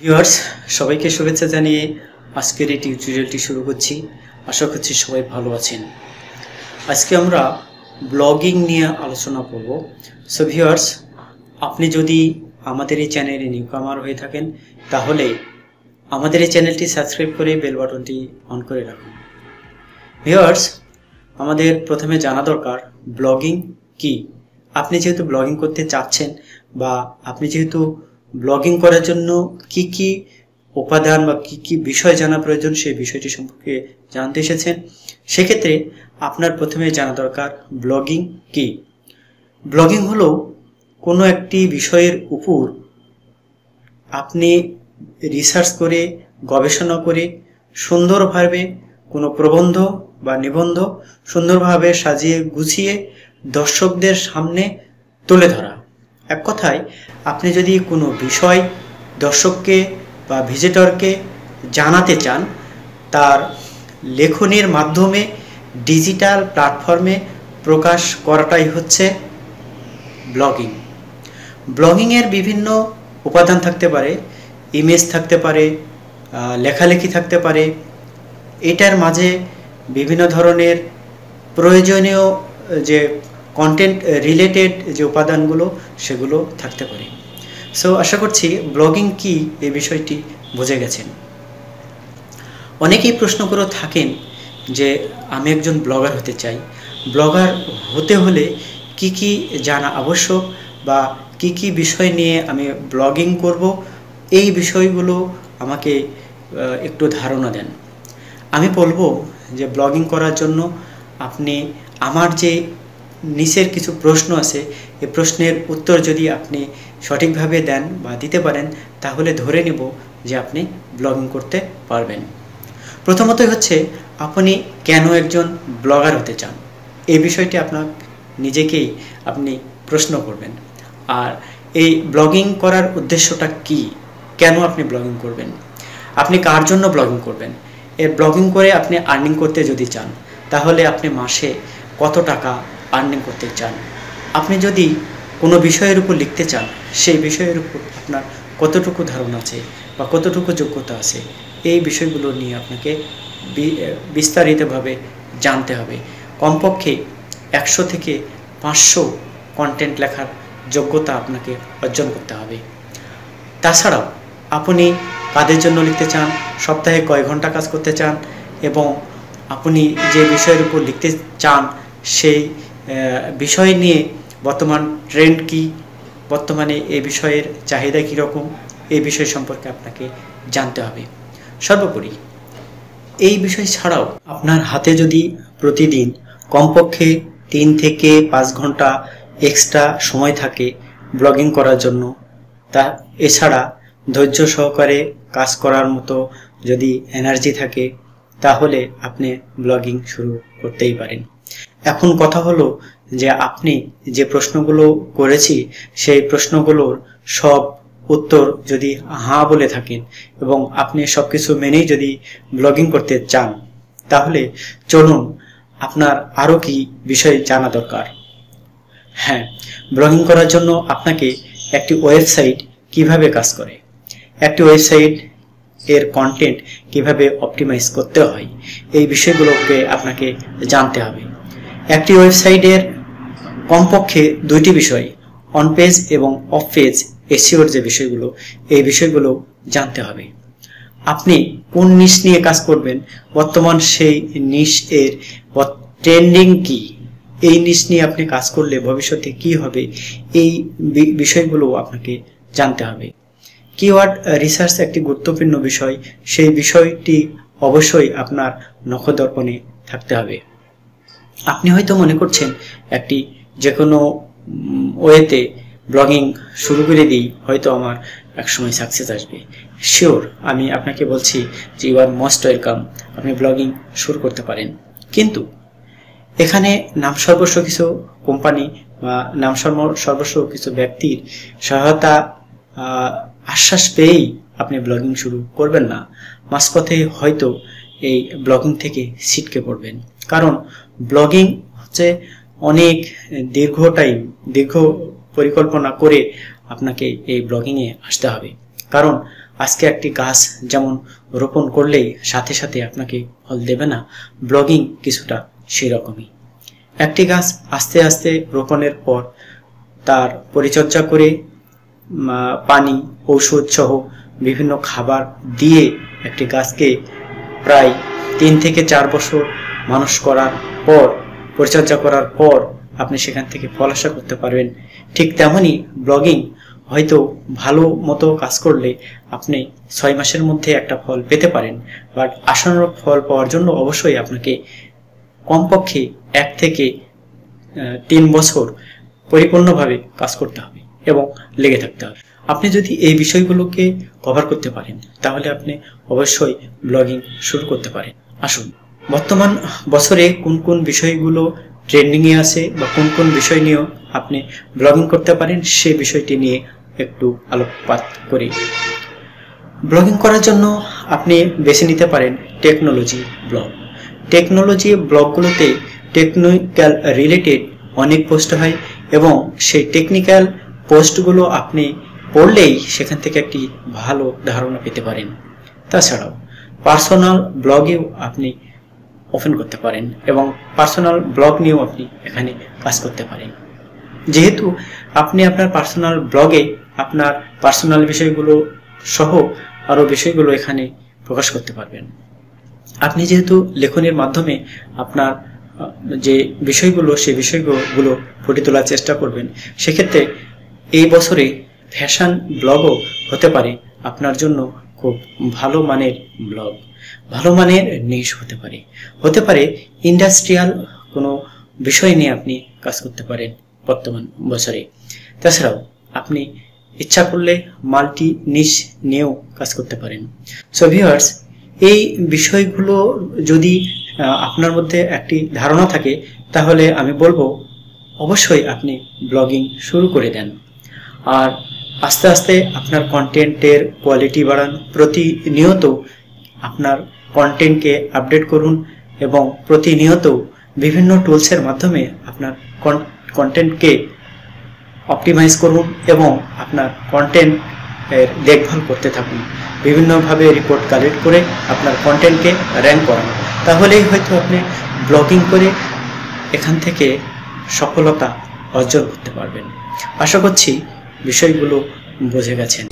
Viewers সবাইকে শুভেচ্ছা জানিয়ে আজকের এই টিউটোরিয়ালটি শুরু করছি। আশা করছি সবাই ভালো আছেন। আজকে আমরা ব্লগিং নিয়ে আলোচনা করব। সো ভিউয়ার্স, আপনি যদি আমাদের এই চ্যানেলে নিউকামার হয়ে থাকেন তাহলে আমাদের এই চ্যানেলটি সাবস্ক্রাইব করে বেল বাটনটি অন করে রাখুন। ভিউয়ার্স, আমাদের প্রথমে জানা দরকার ব্লগিং কি। আপনি যেহেতু ব্লগিং করতে চাচ্ছেন বা আপনি যেহেতু ব্লগিং করার জন্য কি কি উপাদান বা কি কি বিষয় জানা প্রয়োজন সেই বিষয়টি সম্পর্কে জানতে এসেছেন, সেক্ষেত্রে আপনার প্রথমে জানা দরকার ব্লগিং কি। ব্লগিং হলো কোনো একটি বিষয়ের উপর আপনি রিসার্চ করে গবেষণা করে সুন্দরভাবে কোনো প্রবন্ধ বা নিবন্ধ সুন্দরভাবে সাজিয়ে গুছিয়ে দর্শকদের সামনে তুলে ধরা। এক কথায়, আপনি যদি কোনো বিষয় দর্শককে বা ভিজিটরকে জানাতে চান, তার লেখনীর মাধ্যমে ডিজিটাল প্ল্যাটফর্মে প্রকাশ করাটাই হচ্ছে ব্লগিং। ব্লগিংয়ের বিভিন্ন উপাদান থাকতে পারে, ইমেজ থাকতে পারে, লেখালেখি থাকতে পারে। এটার মাঝে বিভিন্ন ধরনের প্রয়োজনীয় যে কন্টেন্ট রিলেটেড যে উপাদানগুলো সেগুলো থাকতে পারে। সো আশা করছি ব্লগিং কি এই বিষয়টি বুঝে গেছেন। অনেকেই প্রশ্ন করে থাকেন যে আমি একজন ব্লগার হতে চাই, ব্লগার হতে হলে কি কি জানা আবশ্যক বা কি কি বিষয় নিয়ে আমি ব্লগিং করব, এই বিষয়গুলো আমাকে একটু ধারণা দেন। আমি বলবো যে ব্লগিং করার জন্য আপনি আমার যে নিচের কিছু প্রশ্ন আছে, এই প্রশ্নের উত্তর যদি আপনি সঠিকভাবে দেন বা দিতে পারেন তাহলে ধরে নেব যে আপনি ব্লগিং করতে পারবেন। প্রথমতই হচ্ছে আপনি কেন একজন ব্লগার হতে চান, এই বিষয়টি আপনার নিজেকেই আপনি প্রশ্ন করবেন। আর এই ব্লগিং করার উদ্দেশ্যটা কি, কেন আপনি ব্লগিং করবেন, আপনি কার জন্য ব্লগিং করবেন। এই ব্লগিং করে আপনি আর্নিং করতে যদি চান তাহলে আপনি মাসে কত টাকা আর্নিং করতে চান, আপনি যদি কোনো বিষয়ের উপর লিখতে চান সেই বিষয়ের উপর আপনার কতটুকু ধারণা আছে বা কতটুকু যোগ্যতা আছে, এই বিষয়গুলো নিয়ে আপনাকে বিস্তারিতভাবে জানতে হবে। কমপক্ষে 100 থেকে 500 কন্টেন্ট লেখার যোগ্যতা আপনাকে অর্জন করতে হবে। তাছাড়াও আপনি কাদের জন্য লিখতে চান, সপ্তাহে কয় ঘন্টা কাজ করতে চান এবং আপনি যে বিষয়ের উপর লিখতে চান সেই বিষয় নিয়ে বর্তমান ট্রেন্ড কি, বর্তমানে এই বিষয়ের চাহিদা কীরকম, এই বিষয় সম্পর্কে আপনাকে জানতে হবে। সর্বোপরি এই বিষয় ছাড়াও আপনার হাতে যদি প্রতিদিন কমপক্ষে 3 থেকে 5 ঘন্টা এক্সট্রা সময় থাকে ব্লগিং করার জন্য, তা এছাড়া ধৈর্য সহকারে কাজ করার মতো যদি এনার্জি থাকে তাহলে আপনি ব্লগিং শুরু করতেই পারেন। এখন কথা হলো যে আপনি যে প্রশ্নগুলো করেছি সেই প্রশ্নগুলোর সব উত্তর যদি হ্যাঁ বলে থাকেন এবং আপনি সবকিছু মেনেই যদি ব্লগিং করতে চান তাহলে চলুন আপনার আরও কি বিষয় জানা দরকার। হ্যাঁ, ব্লগিং করার জন্য আপনাকে একটি ওয়েবসাইট কিভাবে কাজ করে, একটি ওয়েবসাইট এর কন্টেন্ট কিভাবে অপটিমাইজ করতে হয়, এই বিষয়গুলোকে আপনাকে জানতে হবে। একটি ওয়েবসাইটের কমপক্ষে 2টি বিষয়, অন পেজ এবং অফ পেজ এসইওর যে বিষয়গুলো, এই বিষয়গুলো জানতে হবে। আপনি কোন নিশ নিয়ে কাজ করবেন, বর্তমান সেই নিশ এর ট্রেন্ডিং কি, এই নিশ নিয়ে আপনি কাজ করলে ভবিষ্যতে কি হবে, এই বিষয়গুলো আপনাকে জানতে হবে। কিওয়ার্ড রিসার্চ একটি গুরুত্বপূর্ণ বিষয়, সেই বিষয়টি অবশ্যই আপনার নখদর্পণে থাকতে হবে। আপনি হয়তো মনে করছেন একটি যে কোনো ওয়েতে ব্লগিং শুরু করে দিই, হয়তো আমার একসময় সাকসেস আসবে। শিওর, আমি আপনাকে বলছি যে ইউ আর মোস্ট ওয়েলকাম, আপনি ব্লগিং শুরু করতে পারেন। কিন্তু এখানে নামসর্বস্ব কিছু কোম্পানি বা নামসর্বস্ব কিছু ব্যক্তির সহায়তা আশ্বাস পেয়েই আপনি ব্লগিং শুরু করবেন না। মাঝপথে হয়তো এই ব্লগিং থেকে ছিটকে পড়বেন, কারণ ব্লগিং হচ্ছে অনেক দীর্ঘ পরিকল্পনা করে আপনাকে এই ব্লগিংয়ে আসতে হবে। কারণ আজকে একটি গাছ যেমন রোপণ করলেই সাথে সাথে আপনাকে ফল দেবে না, ব্লগিং কিছুটা সেরকমই। একটি গাছ আস্তে আস্তে রোপণের পর তার পরিচর্যা করে পানি, ঔষধ সহ বিভিন্ন খাবার দিয়ে একটি গাছকে প্রায় 3 থেকে 4 বছর মানুষ করার পর, পরিচর্যা করার পর আপনি সেখান থেকে ফল আশা করতে পারবেন। ঠিক তেমনই ব্লগিং হয়তো ভালো মতো কাজ করলে আপনি 6 মাসের মধ্যে একটা ফল পেতে পারেন, বাট আশানুরূপ ফল পাওয়ার জন্য অবশ্যই আপনাকে কমপক্ষে 1 থেকে 3 বছর পরিপূর্ণভাবে কাজ করতে হবে এবং লেগে থাকতে হবে। আপনি যদি এই বিষয়গুলোকে কভার করতে পারেন তাহলে আপনি অবশ্যই ব্লগিং শুরু করতে পারেন। আসুন, বর্তমান বছরে কোন কোন বিষয়গুলো ট্রেন্ডিংয়ে আছে বা কোন কোন বিষয় নিয়েও আপনি ব্লগিং করতে পারেন সে বিষয়টি নিয়ে একটু আলোকপাত করি। ব্লগিং করার জন্য আপনি বেছে নিতে পারেন টেকনোলজি ব্লগ। টেকনোলজি ব্লগগুলোতে টেকনিক্যাল রিলেটেড অনেক পোস্ট হয় এবং সেই টেকনিক্যাল পোস্টগুলো আপনি পড়লেই সেখান থেকে একটি ভালো ধারণা পেতে পারেন। তাছাড়াও পার্সোনাল ব্লগেও আপনি ওপেন করতে পারেন এবং পার্সোনাল ব্লগ নিয়েও আপনি এখানে কাজ করতে পারেন। যেহেতু আপনি আপনার পার্সোনাল ব্লগে আপনার পার্সোনাল বিষয়গুলো সহ আরও বিষয়গুলো এখানে প্রকাশ করতে পারবেন। আপনি যেহেতু লেখনের মাধ্যমে আপনার যে বিষয়গুলো সেই বিষয়গুলো ফুটিয়ে তোলার চেষ্টা করবেন, সেক্ষেত্রে এই বছরে ফ্যাশন ব্লগও হতে পারে আপনার জন্য খুব ভালো মানের ব্লগ, ভালো মানের নিউজ হতে পারে ইন্ডাস্ট্রিয়াল কোনো বিষয় নিয়ে আপনি কাজ করতে পারেন বর্তমান বছরে। তাছাড়াও আপনি ইচ্ছা করলে মাল্টি নিশ নিয়েও কাজ করতে পারেন। সো ভিউয়ার্স, এই বিষয়গুলো যদি আপনার মধ্যে একটি ধারণা থাকে তাহলে আমি বলবো অবশ্যই আপনি ব্লগিং শুরু করে দেন। আর আস্তে আস্তে আপনার কন্টেন্টের কোয়ালিটি বাড়ান, প্রতিনিয়ত আপনার কন্টেন্টকে আপডেট করুন এবং প্রতিনিয়ত বিভিন্ন টুলসের মাধ্যমে আপনার কন্টেন্টকে অপটিমাইজ করুন এবং আপনার কন্টেন্টের দেখভাল করতে থাকুন। বিভিন্নভাবে রিপোর্ট কালেক্ট করে আপনার কন্টেন্টকে র্যাঙ্ক করান, তাহলেই হয়তো আপনি ব্লগিং করে এখান থেকে সফলতা অর্জন করতে পারবেন। আশা করছি বিষয়গুলো বুঝে গেছেন।